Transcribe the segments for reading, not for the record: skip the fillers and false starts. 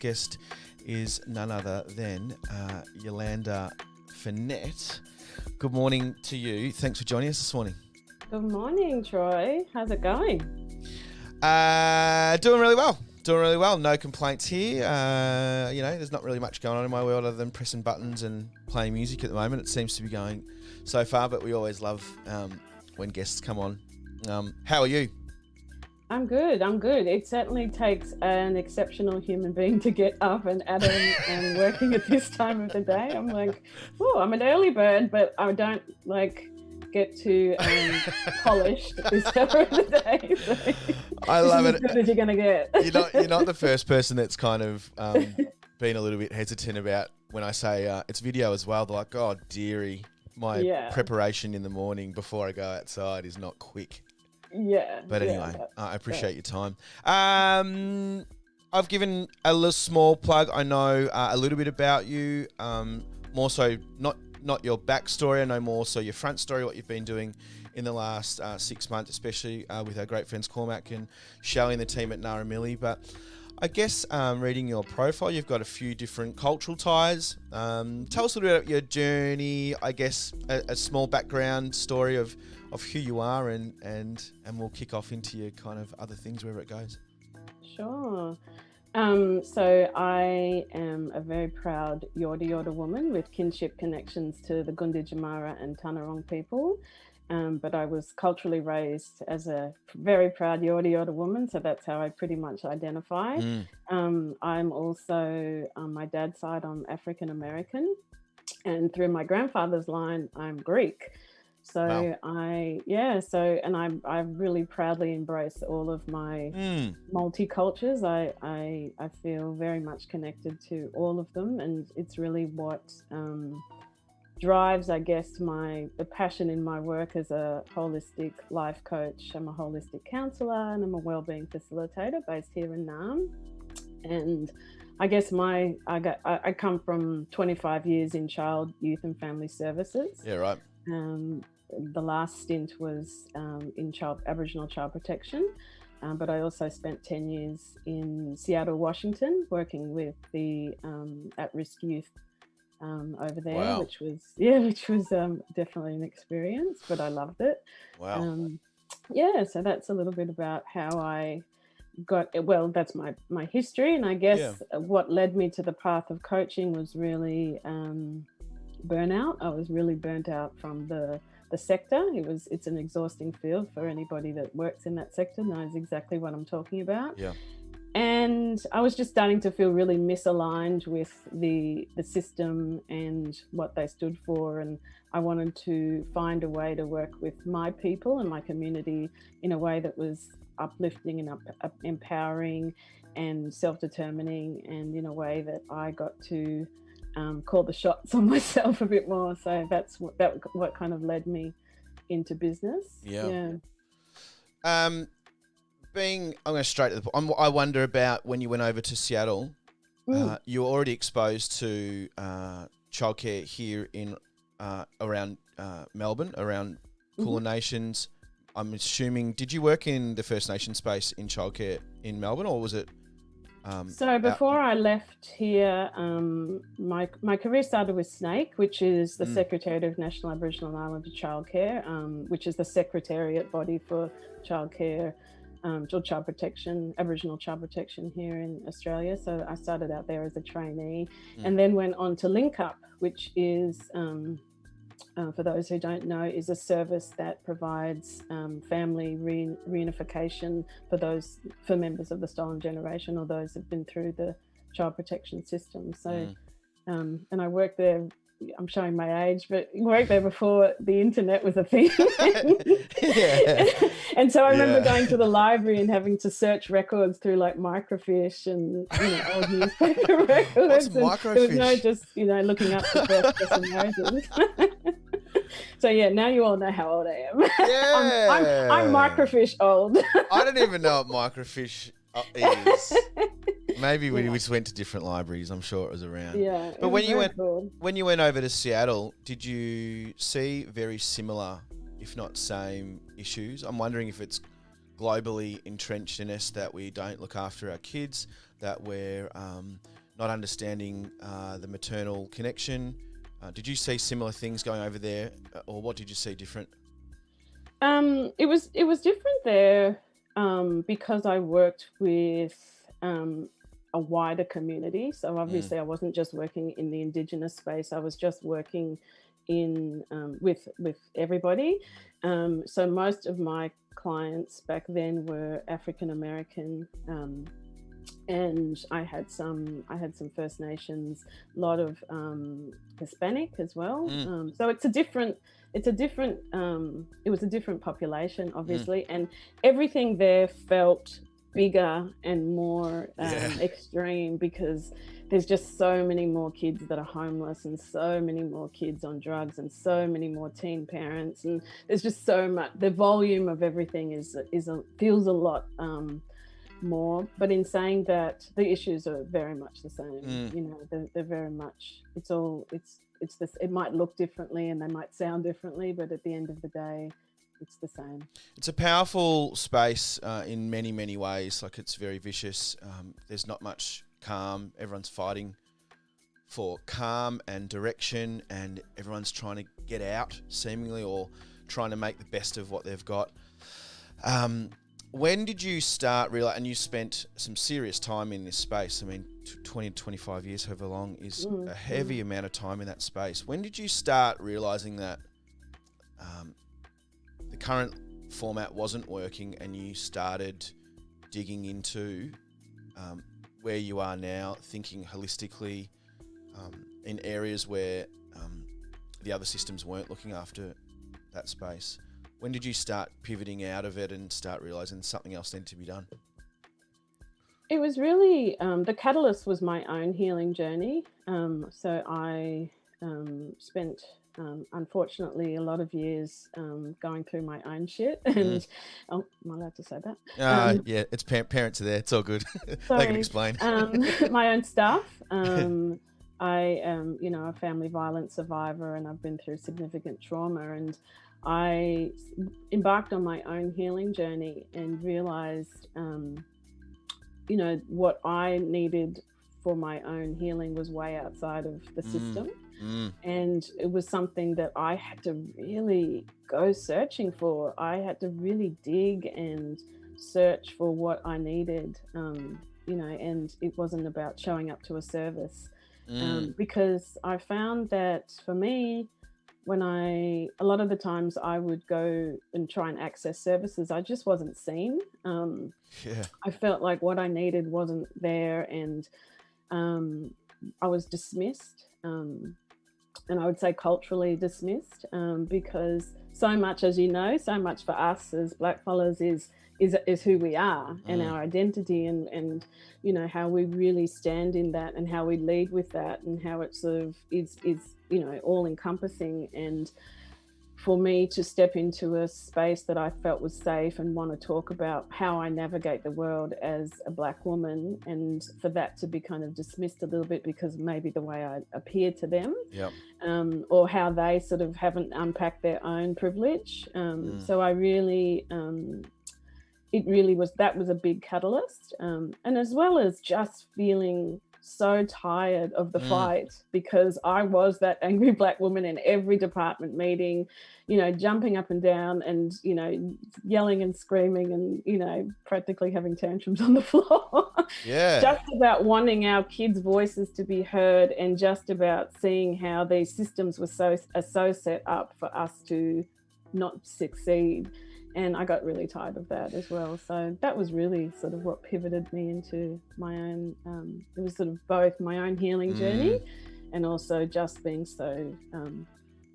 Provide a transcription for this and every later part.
guest is none other than Yolanda Finette. Good morning to you. Thanks for joining us this morning. Good morning, Troy. How's it going? Doing really well. No complaints here. There's not really much going on in my world other than pressing buttons and playing music at the moment. It seems to be going so far, but we always love when guests come on. How are you? I'm good. It certainly takes an exceptional human being to get up and at it and working at this time of the day. I'm like, I'm an early bird, but I don't get to polish this hour of the day. So I love it. As good as you're gonna get. You're not the first person that's kind of been a little bit hesitant about when I say it's video as well. They're like, "Oh, dearie, my preparation in the morning before I go outside is not quick." Yeah. But anyway, I appreciate your time. I've given a little small plug. I know a little bit about you, more so not your backstory. I know more so your front story, what you've been doing in the last 6 months, especially with our great friends Cormac and Shelley and the team at Naramili. But I guess reading your profile, you've got a few different cultural ties. Tell us a little bit about your journey, I guess a small background story of who you are, and we'll kick off into your kind of other things wherever it goes. Sure. So I am a very proud Yorta Yorta woman with kinship connections to the Gunditjmara and Tanarong people. But I was culturally raised as a very proud Yorta Yorta woman, so that's how I pretty much identify. I'm also, on my dad's side, I'm African American, and through my grandfather's line, I'm Greek. So wow. I really proudly embrace all of my multicultures. I feel very much connected to all of them, and it's really what drives, I guess, the passion in my work as a holistic life coach. I'm a holistic counsellor and I'm a wellbeing facilitator based here in Nam. And I guess I come from 25 years in child, youth and family services. Yeah, right. The last stint was in Aboriginal child protection, but I also spent 10 years in Seattle, Washington, working with the at-risk youth over there. Wow. which was definitely an experience, but I loved it. Wow. So that's a little bit about how I got it. Well, that's my history, and I guess what led me to the path of coaching was really burnout. I was really burnt out from the sector. It's an exhausting field. For anybody that works in that sector knows exactly what I'm talking about. Yeah. And I was just starting to feel really misaligned with the system and what they stood for, and I wanted to find a way to work with my people and my community in a way that was uplifting and empowering and self-determining, and in a way that I got to call the shots on myself a bit more. So that's what kind of led me into business. I'm going straight to the point. I wonder about when you went over to Seattle, you were already exposed to childcare here in around Melbourne, around Kulin Nations. I'm assuming, did you work in the First Nation space in childcare in Melbourne, or was it? So before I left here, my career started with SNAIC, which is the Secretariat of National Aboriginal and Islander Childcare, which is the secretariat body for childcare, or child protection, Aboriginal child protection here in Australia. So I started out there as a trainee, and then went on to Link Up, which is, for those who don't know, is a service that provides family reunification for members of the stolen generation, or those who've been through the child protection system. So, and I worked there. I'm showing my age, but I worked there before the internet was a thing. And so I remember going to the library and having to search records through like microfiche and old newspaper records. What's microfiche? There was no just looking up the first person narratives. So now you all know how old I am. Yeah. I'm microfiche old. I don't even know what microfiche is. Maybe we just went to different libraries. I'm sure it was around. Yeah. But when you went over to Seattle, did you see very similar, if not same, issues? I'm wondering if it's globally entrenched in us that we don't look after our kids, that we're not understanding the maternal connection. Did you see similar things going over there, or what did you see different? It was different there because I worked with a wider community. So obviously I wasn't just working in the Indigenous space. I was just working in with everybody. So most of my clients back then were African American, and I had some First Nations, a lot of Hispanic as well. So it was a different population, obviously, and everything there felt bigger and more extreme, because there's just so many more kids that are homeless, and so many more kids on drugs, and so many more teen parents, and there's just so much. The volume of everything feels a lot more. But in saying that, the issues are very much the same. You know, they're very much. It's this. It might look differently and they might sound differently, but at the end of the day, it's the same. It's a powerful space in many, many ways. Like, it's very vicious. There's not much calm. Everyone's fighting for calm and direction, and everyone's trying to get out, seemingly, or trying to make the best of what they've got. When did you start realize, and you spent some serious time in this space? I mean, 20 to 25 years, however long, is a heavy amount of time in that space. When did you start realizing that the current format wasn't working, and you started digging into where you are now, thinking holistically in areas where the other systems weren't looking after that space? When did you start pivoting out of it and start realizing something else needed to be done? It was really, the catalyst was my own healing journey. So I spent, unfortunately, a lot of years going through my own shit. And am I allowed to say that? Yeah, it's parents are there. It's all good. Sorry, they can explain. My own stuff. I am, a family violence survivor, and I've been through significant trauma. And I embarked on my own healing journey and realized, what I needed for my own healing was way outside of the system. And it was something that I had to really go searching for. I had to really dig and search for what I needed, and it wasn't about showing up to a service, because I found that for me, a lot of the times I would go and try and access services, I just wasn't seen. I felt like what I needed wasn't there, and I was dismissed, and I would say culturally dismissed, because so much, as so much for us as Black fellas is who we are, and our identity, and how we really stand in that, and how we lead with that, and how it sort of is all encompassing. And for me to step into a space that I felt was safe and want to talk about how I navigate the world as a Black woman, and for that to be kind of dismissed a little bit because maybe the way I appear to them, or how they sort of haven't unpacked their own privilege. So I really, that was a big catalyst. And as well as just feeling so tired of the fight, because I was that angry Black woman in every department meeting, jumping up and down and, yelling and screaming and, practically having tantrums on the floor. Just about wanting our kids' voices to be heard, and just about seeing how these systems were so set up for us to not succeed. And I got really tired of that as well. So that was really sort of what pivoted me into my own, it was sort of both my own healing journey, and also just being so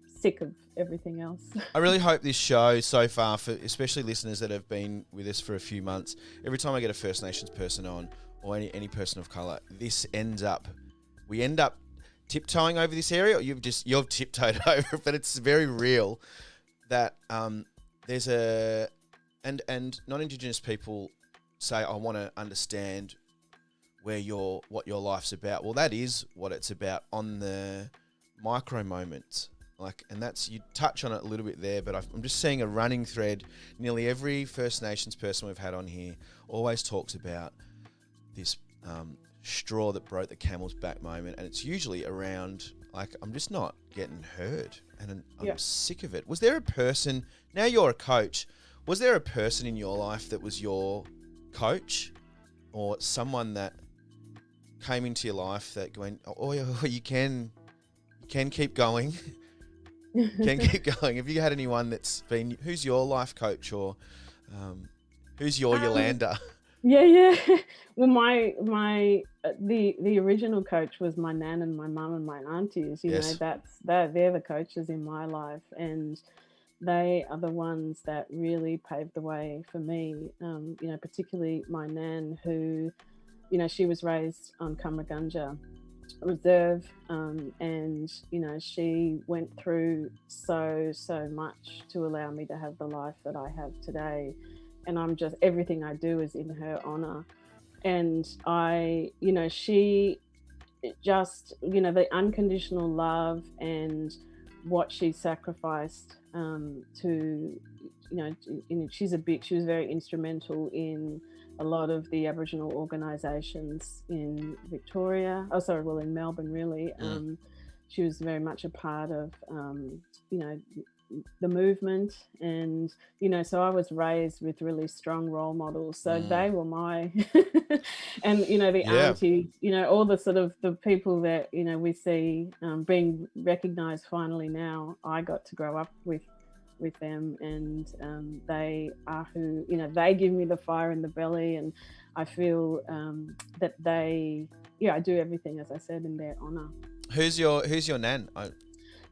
sick of everything else. I really hope this show so far, for especially listeners that have been with us for a few months, every time I get a First Nations person on, or any person of colour, we end up tiptoeing over this area, or you've tiptoed over, but it's very real that there's and non-Indigenous people say, I want to understand what your life's about. Well, that is what it's about on the micro moments. And that's, you touch on it a little bit there, but I'm just seeing a running thread. Nearly every First Nations person we've had on here always talks about this straw that broke the camel's back moment, and it's usually around like, I'm just not getting heard, and I'm sick of it. Was there a person? Now you're a coach. Was there a person in your life that was your coach, or someone that came into your life that going, oh, you can keep going. Can keep going. Have you had anyone that's been, who's your life coach, or who's your Yolanda? Yeah. Well, the original coach was my nan and my mum and my aunties. You know, they're the coaches in my life, and they are the ones that really paved the way for me. You know, particularly my nan, who, you know, she was raised on Kamragunja Reserve, and you know, she went through so much to allow me to have the life that I have today. And I'm just, everything I do is in her honor. And you know, she just, you know, the unconditional love and what she sacrificed to, you know, she was very instrumental in a lot of the Aboriginal organisations in Victoria. In Melbourne, really. She was very much a part of, you know, the movement, and you know, so I was raised with really strong role models, so they were my and you know, the aunties, you know, all the sort of the people that, you know, we see being recognized finally now. I got to grow up with them, and they are who, you know, they give me the fire in the belly, and I feel that I do everything, as I said, in their honor. Who's your nan?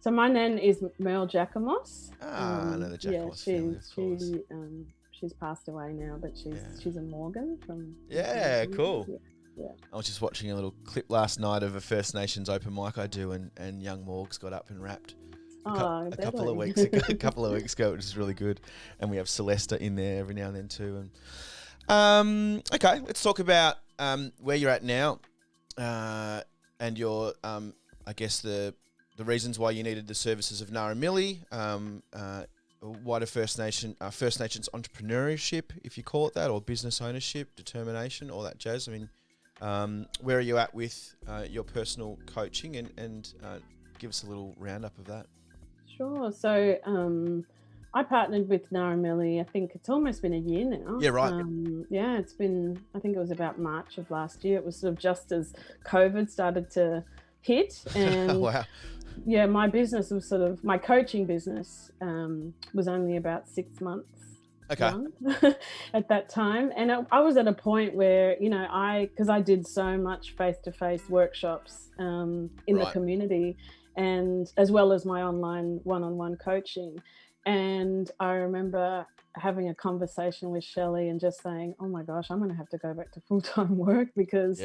So my nan is Mel Jacamos. I know the Jacamos family, of course. She's passed away now, but she's a Morgan from... Yeah, cool. Yeah. I was just watching a little clip last night of a First Nations open mic I do, and young Morgs got up and rapped a couple of weeks ago. Which is really good. And we have Celesta in there every now and then too. And okay, let's talk about where you're at now, and your I guess the reasons why you needed the services of Naramili, wider First Nations entrepreneurship, if you call it that, or business ownership, determination, all that jazz. I mean, where are you at with your personal coaching, and give us a little roundup of that. Sure. So I partnered with Naramili, I think it's almost been a year now. Yeah, right. It's been, I think it was about March of last year. It was sort of just as COVID started to hit, and wow. Yeah, my business was my coaching business was only about 6 months young at that time. And I was at a point where, you know, because I did so much face-to-face workshops in the community, and as well as my online one-on-one coaching. And I remember having a conversation with Shelley and just saying, oh my gosh, I'm going to have to go back to full-time work, because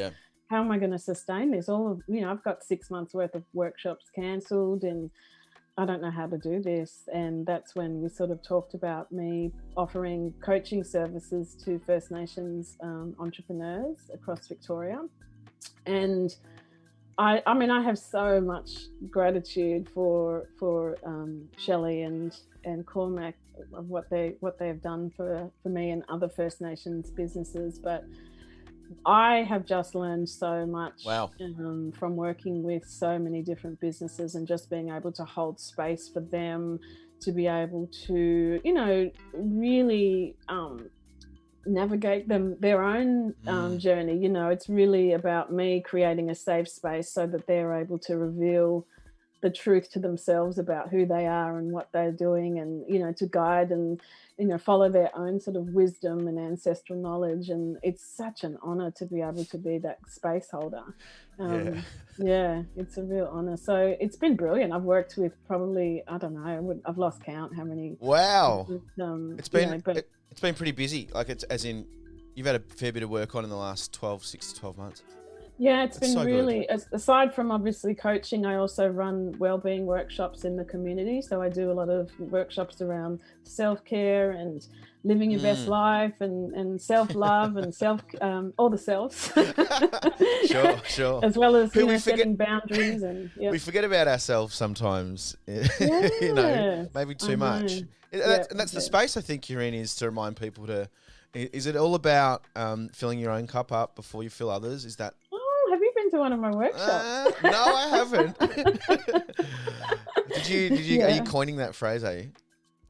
how am I going to sustain this? I've got 6 months worth of workshops cancelled, and I don't know how to do this. And that's when we sort of talked about me offering coaching services to First Nations entrepreneurs across Victoria. And I have so much gratitude for Shelley and Cormac of what they have done for me and other First Nations businesses. But I have just learned so much from working with so many different businesses, and just being able to hold space for them to be able to, you know, really navigate their own journey. You know, it's really about me creating a safe space so that they're able to reveal the truth to themselves about who they are and what they're doing, and, you know, to guide and, you know, follow their own sort of wisdom and ancestral knowledge. And it's such an honor to be able to be that space holder. It's a real honor. So it's been brilliant. I've worked with probably, I don't know, I've lost count how many. Wow. It's been pretty busy. Like, it's as in you've had a fair bit of work on in the last 6 to 12 months. Yeah, it's been so really, aside from obviously coaching, I also run wellbeing workshops in the community. So I do a lot of workshops around self-care and living your best life, and self-love and all the selves. Sure. As well as setting boundaries. And we forget about ourselves sometimes, you know, maybe too much. And that's the space I think you're in, is to remind people to, Is it all about filling your own cup up before you fill others? Is that? Oh, have you been to one of my workshops? No, I haven't. Did you? Yeah. Are you coining that phrase? Are you?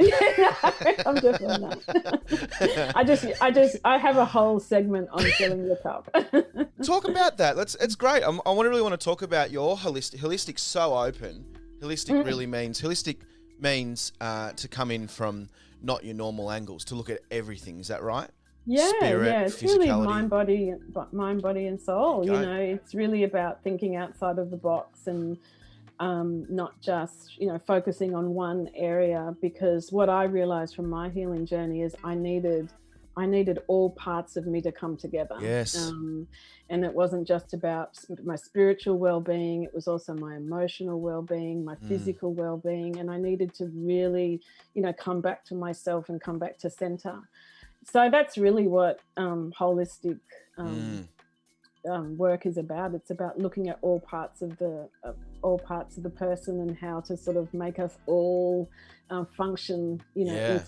No, I'm definitely not. I have a whole segment on filling your cup. Talk about that. It's great. I really want to talk about your holistic. So open. Holistic really means to come in from not your normal angles, to look at everything. Is that right? Yeah, Spirit, it's really physicality. mind, body, and soul. Okay. You know, it's really about thinking outside of the box and not just, focusing on one area, because what I realized from my healing journey is I needed all parts of me to come together. Yes. And it wasn't just about my spiritual well-being, it was also my emotional well-being, my physical well-being, and I needed to really, come back to myself and come back to center. So that's really what holistic work is about. It's about looking at all parts of the person and how to sort of make us all function, in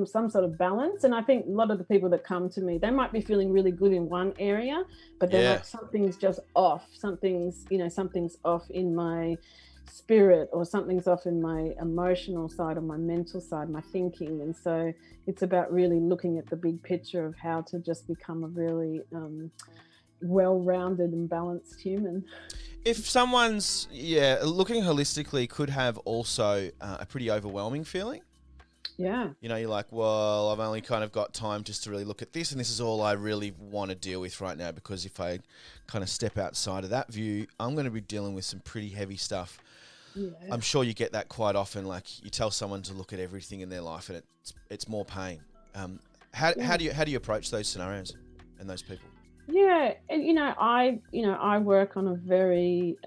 some sort of balance. And I think a lot of the people that come to me, they might be feeling really good in one area, but they're like, something's just off. Something's off in my spirit, or something's off in my emotional side or my mental side, my thinking. And so it's about really looking at the big picture of how to just become a really well-rounded and balanced human. If someone's looking holistically could have also a pretty overwhelming feeling. Yeah. You're like, well, I've only kind of got time just to really look at this, and this is all I really want to deal with right now, because if I kind of step outside of that view, I'm going to be dealing with some pretty heavy stuff. Yeah. I'm sure you get that quite often. Like, you tell someone to look at everything in their life, and it's more pain. How do you approach those scenarios and those people? Yeah, and I work on a very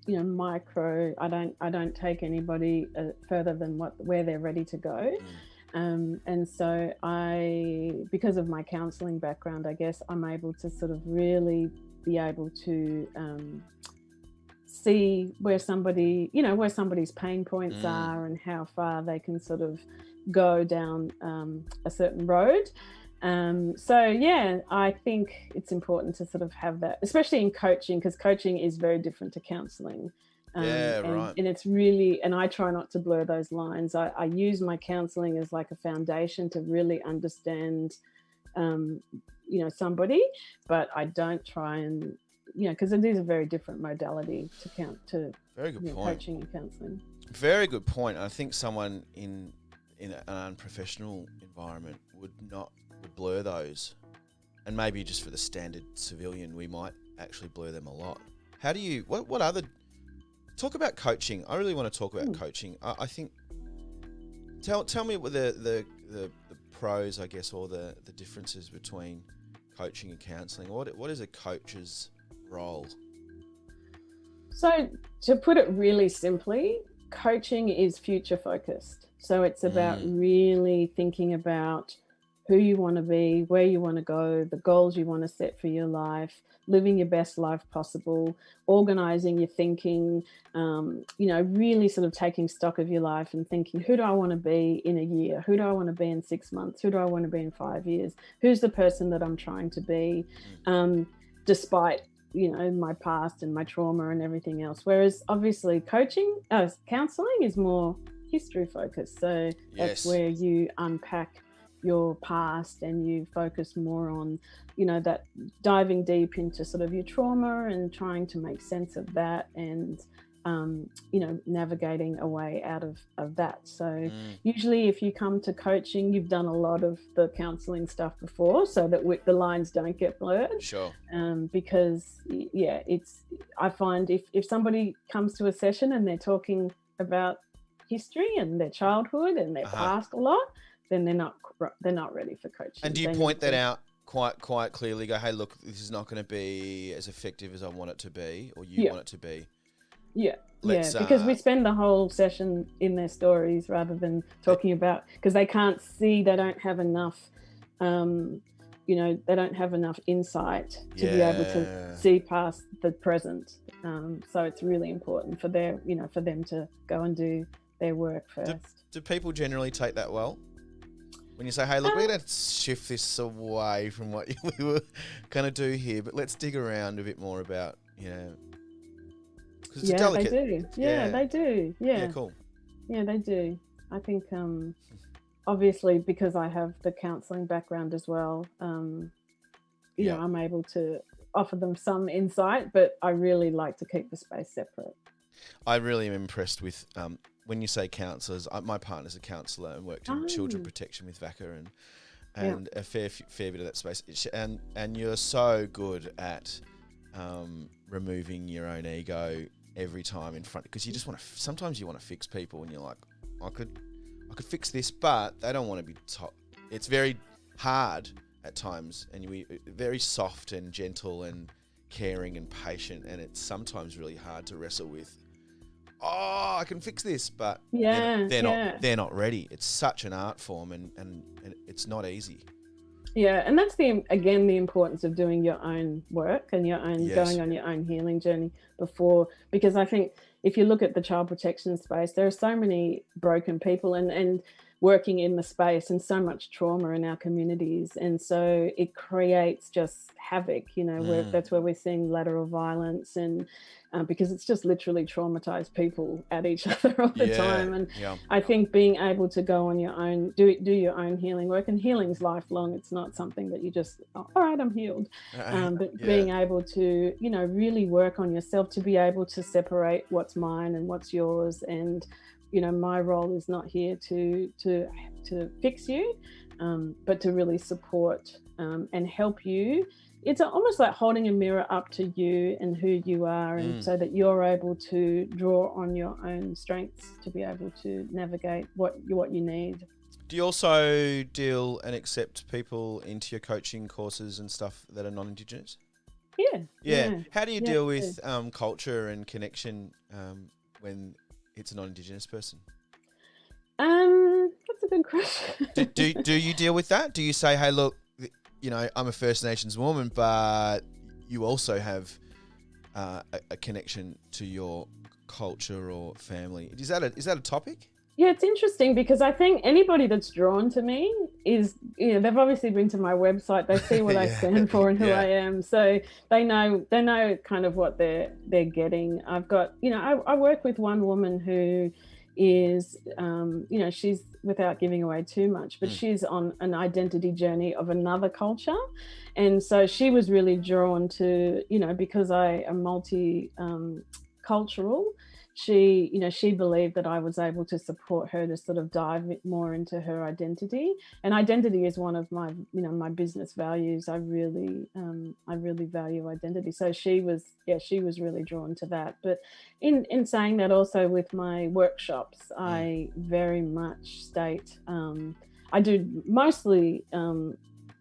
micro. I don't take anybody further than where they're ready to go, and so because of my counselling background, I guess I'm able to sort of really be able to see where somebody's pain points are and how far they can sort of go down a certain road. I think it's important to sort of have that, especially in coaching, because coaching is very different to counselling. Right. And it's really, and I try not to blur those lines. I use my counselling as like a foundation to really understand, somebody, but I don't try and, because it is a very different modality to very good point. Coaching and counselling. Very good point. I think someone in an unprofessional environment would blur those, and maybe just for the standard civilian we might actually blur them a lot. How do you what other talk about coaching? I really want to talk about coaching. I think tell me what the pros, I guess, or the differences between coaching and counselling. What is a coach's role? So to put it really simply, coaching is future focused. So it's about really thinking about who you want to be, where you want to go, the goals you want to set for your life, living your best life possible, organizing your thinking, really sort of taking stock of your life and thinking, who do I want to be in a year? Who do I want to be in 6 months? Who do I want to be in 5 years? Who's the person that I'm trying to be, despite, my past and my trauma and everything else. Whereas obviously counseling is more history focused. So that's where you unpack your past and you focus more on, that diving deep into sort of your trauma and trying to make sense of that and, navigating a way out of that. So usually if you come to coaching, you've done a lot of the counseling stuff before, so that the lines don't get blurred. Sure. Because I find if somebody comes to a session and they're talking about history and their childhood and their past a lot, then they're not ready for coaching. And do you point that out quite clearly? Go, hey, look, this is not going to be as effective as I want it to be, or you want it to be. Yeah. Because we spend the whole session in their stories rather than talking about, because they can't see, they don't have enough, they don't have enough insight to be able to see past the present. So it's really important for them to go and do their work first. Do people generally take that well? When you say, hey, look, we're going to shift this away from what we were going to do here, but let's dig around a bit more about, because it's delicate. They do. Yeah, they do. Yeah, cool. Yeah, they do. I think, obviously, because I have the counselling background as well, I'm able to offer them some insight, but I really like to keep the space separate. I really am impressed with when you say counsellors. My partner's a counsellor and worked in children protection with VACA and a fair bit of that space. And you're so good at removing your own ego every time in front, because you just want to. Sometimes you want to fix people, and you're like, I could fix this, but they don't want to be. It's very hard at times, and we very soft and gentle and caring and patient, and it's sometimes really hard to wrestle with. Oh, I can fix this, but they're not ready. It's such an art form, and it's not easy. Yeah, and that's the importance of doing your own work and your own going on your own healing journey before, because I think if you look at the child protection space, there are so many broken people and working in the space, and so much trauma in our communities, and so it creates just havoc, where that's where we're seeing lateral violence, and because it's just literally traumatized people at each other all the time. And I think being able to go on your own, do your own healing work, and healing's lifelong. It's not something that you just, all right, I'm healed. But being able to, really work on yourself to be able to separate what's mine and what's yours. And, my role is not here to fix you, but to really support and help you. It's almost like holding a mirror up to you and who you are, and so that you're able to draw on your own strengths to be able to navigate what you need. Do you also deal and accept people into your coaching courses and stuff that are non-Indigenous? Yeah. How do you deal with culture and connection when it's a non-Indigenous person? That's a good question. do you deal with that? Do you say, hey, look, I'm a First Nations woman, but you also have a connection to your culture or family? Is that a topic? Yeah, it's interesting, because I think anybody that's drawn to me is, they've obviously been to my website. They see what I stand for and who I am, so they know kind of what they're getting. I've got, I work with one woman who is, she's, without giving away too much, but she's on an identity journey of another culture. And so she was really drawn to, because I am multi-cultural, she believed that I was able to support her to sort of dive more into her identity. And identity is one of my, my business values. I really value identity. So she was really drawn to that. But in saying that, also with my workshops, I very much state, I do mostly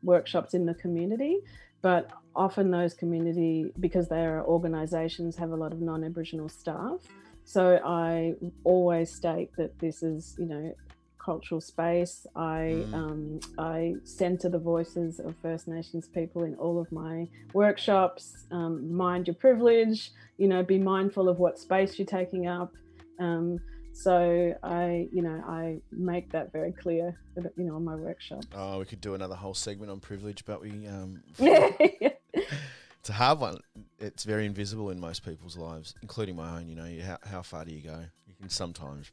workshops in the community, but often those community, because they are organisations, have a lot of non-Aboriginal staff. So I always state that this is, cultural space. I centre the voices of First Nations people in all of my workshops. Mind your privilege, be mindful of what space you're taking up. So I make that very clear, on my workshops. Oh, we could do another whole segment on privilege, but we it's a hard one. It's very invisible in most people's lives, including my own. How far do you go? You can sometimes.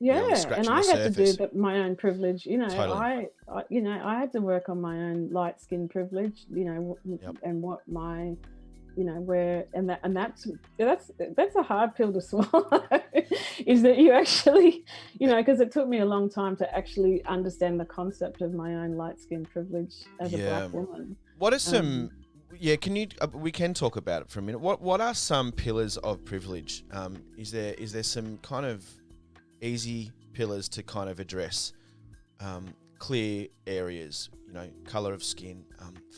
Yeah, and I had to do my own privilege. Totally. I had to work on my own light skin privilege. And what my, that's a hard pill to swallow. Is that you actually, because it took me a long time to actually understand the concept of my own light skin privilege as a Black woman. What are some? Can you? We can talk about it for a minute. What are some pillars of privilege? Is there some kind of easy pillars to kind of address clear areas? Color of skin,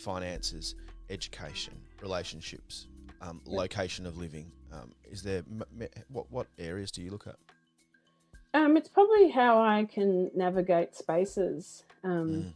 finances, education, relationships, location of living. Is there what areas do you look at? It's probably how I can navigate spaces. And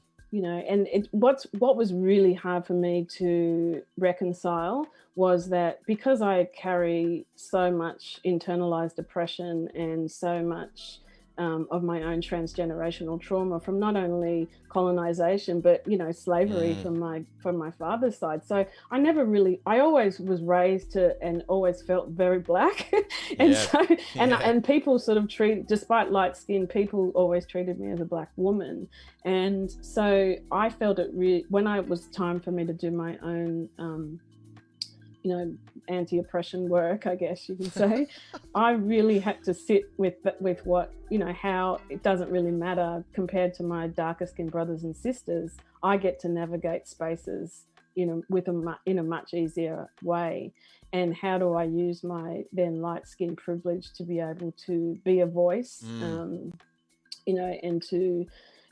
what was really hard for me to reconcile was that because I carry so much internalized depression and so much of my own transgenerational trauma from not only colonization but slavery from my father's side. So I always was raised to and always felt very black. And people sort of despite light skin, people always treated me as a black woman. And so I felt it when it was time for me to do my own anti-oppression work, I guess you can say. I really had to sit with what, how it doesn't really matter compared to my darker skinned brothers and sisters. I get to navigate spaces, in a much easier way. And how do I use my then light skin privilege to be able to be a voice,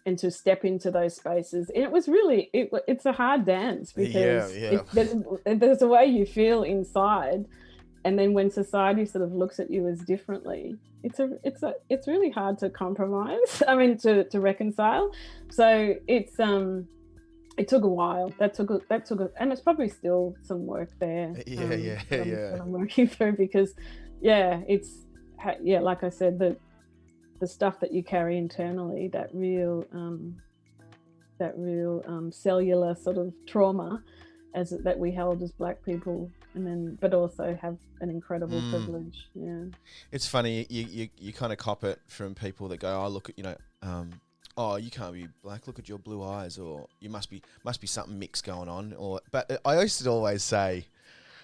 and to step into those spaces. And it was really, it's a hard dance because there's a way you feel inside, and then when society sort of looks at you as differently, it's really hard to compromise. I mean, to reconcile. So it took a while. That took and it's probably still some work there. That I'm working through because, like I said, the stuff that you carry internally, that real cellular sort of trauma that we held as black people, but also have an incredible privilege. Yeah, it's funny, you kind of cop it from people that go, oh, look at, oh, you can't be black, look at your blue eyes, or you must be something mixed going on. But I used to always say,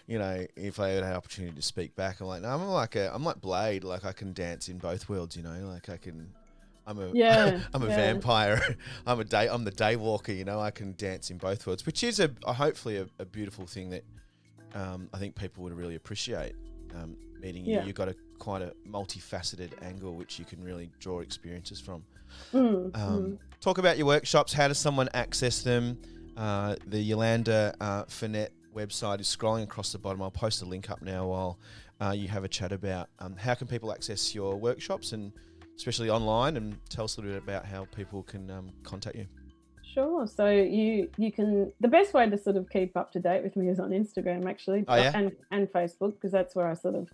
if I had an opportunity to speak back, I'm like, no, I'm like Blade, like I can dance in both worlds, like I'm a vampire, I'm the day walker, I can dance in both worlds, which is hopefully a beautiful thing that I think people would really appreciate meeting you. You've got quite a multifaceted angle which you can really draw experiences from. Talk about your workshops. How does someone access them? The Yolanda Finette website is scrolling across the bottom. I'll post a link up now while you have a chat about how can people access your workshops, and especially online, and tell us a little bit about how people can contact you. Sure. So you can, the best way to sort of keep up to date with me is on Instagram, actually. And Facebook, because that's where I sort of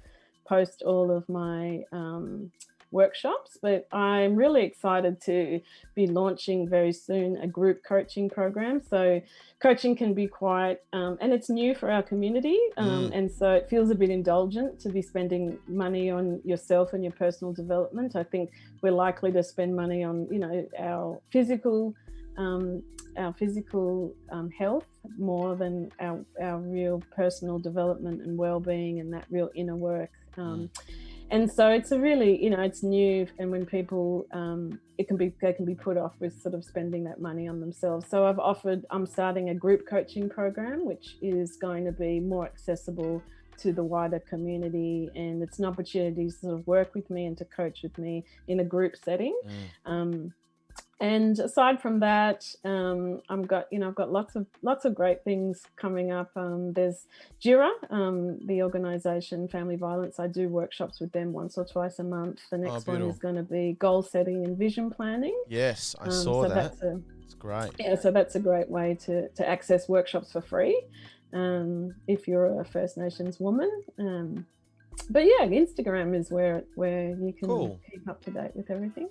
post all of my workshops. But I'm really excited to be launching very soon a group coaching program. So coaching can be quite, and it's new for our community. And so it feels a bit indulgent to be spending money on yourself and your personal development. I think we're likely to spend money on, our physical health more than our real personal development and well-being and that real inner work. And so it's a really, it's new, and when people, they can be put off with sort of spending that money on themselves. So I'm starting a group coaching program, which is going to be more accessible to the wider community, and it's an opportunity to sort of work with me and to coach with me in a group setting. And aside from that, I've got lots of great things coming up. There's JIRA, the organisation Family Violence. I do workshops with them once or twice a month. The next one is going to be goal setting and vision planning. Yes, I saw that. It's great. Yeah, so that's a great way to access workshops for free if you're a First Nations woman. But yeah, Instagram is where you can keep up to date with everything.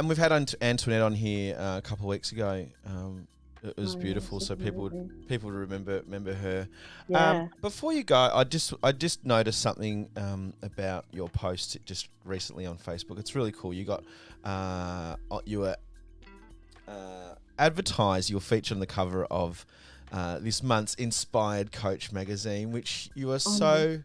We've had Antoinette on here a couple of weeks ago. It was beautiful, so people would remember her. Yeah. Before you go, I just noticed something about your post just recently on Facebook. It's really cool. You got you were advertised. You were featured on the cover of this month's Inspired Coach magazine, which you are so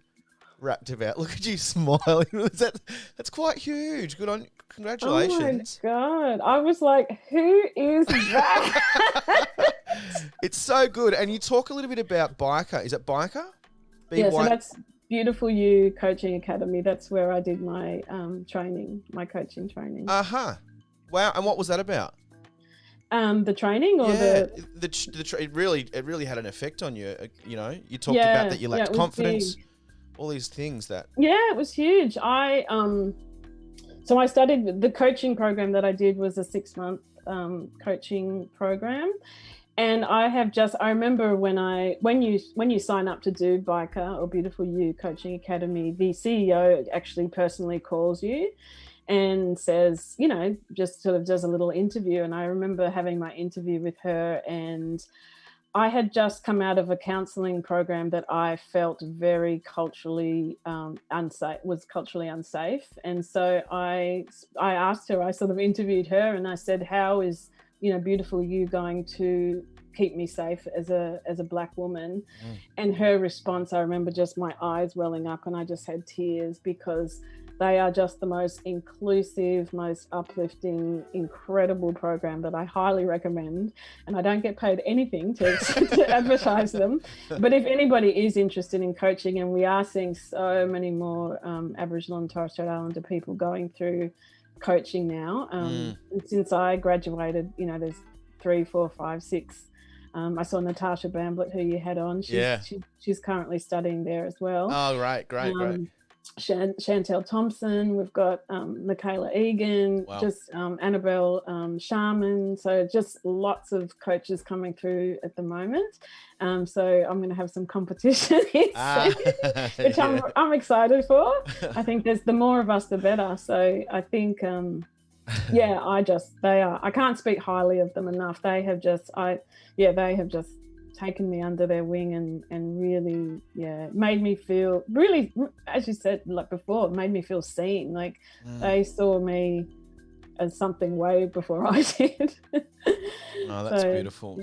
rapt about. Look at you smiling. That's quite huge. Good on. Congratulations. Oh my God. I was like, who is that? It's so good. And you talk a little bit about Biker. Is it Biker? Yeah, so that's Beautiful You Coaching Academy. That's where I did my my coaching training. Wow. And what was that about? The training, or it really had an effect on you. You talked about that you lacked confidence, all these things that. Yeah, it was huge. So I studied, the coaching program that I did was a 6-month coaching program. And I remember when you sign up to do Biker or Beautiful You Coaching Academy, the CEO actually personally calls you and says, just sort of does a little interview. And I remember having my interview with her, and I had just come out of a counselling program that I felt very culturally unsafe. And so I asked her, I sort of interviewed her, and I said, how is, beautiful you going to keep me safe as a Black woman? And her response, I remember just my eyes welling up, and I just had tears, because they are just the most inclusive, most uplifting, incredible program that I highly recommend. And I don't get paid anything to advertise them. But if anybody is interested in coaching, and we are seeing so many more Aboriginal and Torres Strait Islander people going through coaching now. Since I graduated, there's 3, 4, 5, 6. I saw Natasha Bamblett, who you had on. She's currently studying there as well. Oh, right, great. Chantel Thompson, we've got Michaela Egan, just Annabelle Sharman. So just lots of coaches coming through at the moment. So I'm going to have some competition which I'm excited for. I think there's the more of us, the better. So I think, I can't speak highly of them enough. They have just taken me under their wing and really made me feel really, as you said, like before, made me feel seen. Like they saw me as something way before I did. Oh, that's beautiful.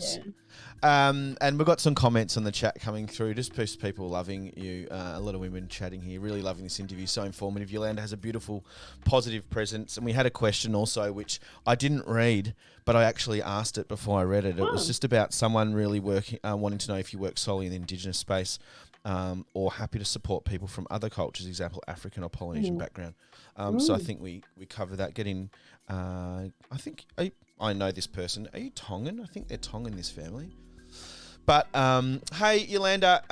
And we've got some comments on the chat coming through, just people loving you. A lot of women chatting here, really loving this interview, so informative. Yolanda has a beautiful, positive presence. And we had a question also, which I didn't read, but I actually asked it before I read it. It was just about someone really wanting to know if you work solely in the Indigenous space, or happy to support people from other cultures, example, African or Polynesian background. So I think we cover that. I know this person. Are you Tongan? I think they're Tongan, this family. But hey, Yolanda,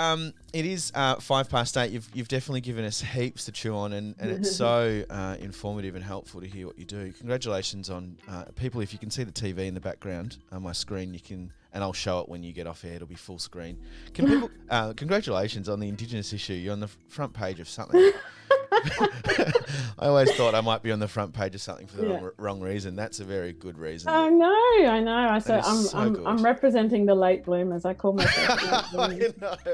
it is 8:05. You've definitely given us heaps to chew on, and it's so informative and helpful to hear what you do. Congratulations on people. If you can see the TV in the background on my screen, you can, and I'll show it when you get off air. It'll be full screen. Can people? Congratulations on the Indigenous issue. You're on the front page of something. I always thought I might be on the front page of something for the wrong reason. That's a very good reason. I know. I'm representing the late bloomers. I call myself late bloomers.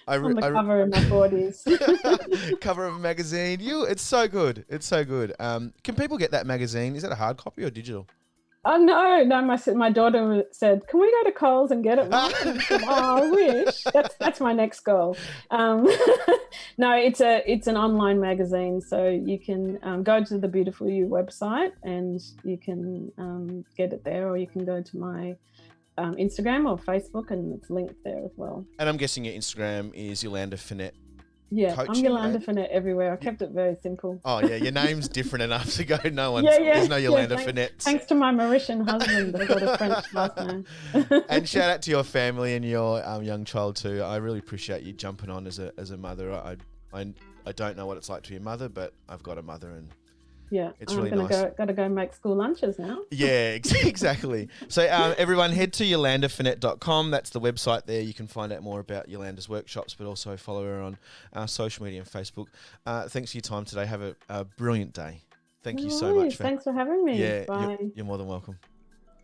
I know. On the cover of my 40s. Cover of a magazine. It's so good. It's so good. Can people get that magazine? Is that a hard copy or digital? Oh no! My daughter said, "Can we go to Coles and get it?" Mom? I said, I wish. That's my next goal. No, it's an online magazine, so you can go to the Beautiful You website and you can get it there, or you can go to my Instagram or Facebook, and it's linked there as well. And I'm guessing your Instagram is Yolanda Finette. Yeah, coaching, I'm Yolanda Finette everywhere. I kept it very simple. Oh yeah, your name's different enough to go. There's no Yolanda Finette. Thanks to my Mauritian husband, I got a French last name. And shout out to your family and your young child too. I really appreciate you jumping on as a mother. I don't know what it's like to be a mother, but I've got a mother, and it's really nice. Got to go make school lunches now. Yeah, exactly. So everyone head to yolandafinette.com. That's the website there. You can find out more about Yolanda's workshops, but also follow her on social media and Facebook. Thanks for your time today. Have a brilliant day. Thank you so much. Thanks for having me. Yeah, Bye. You're more than welcome.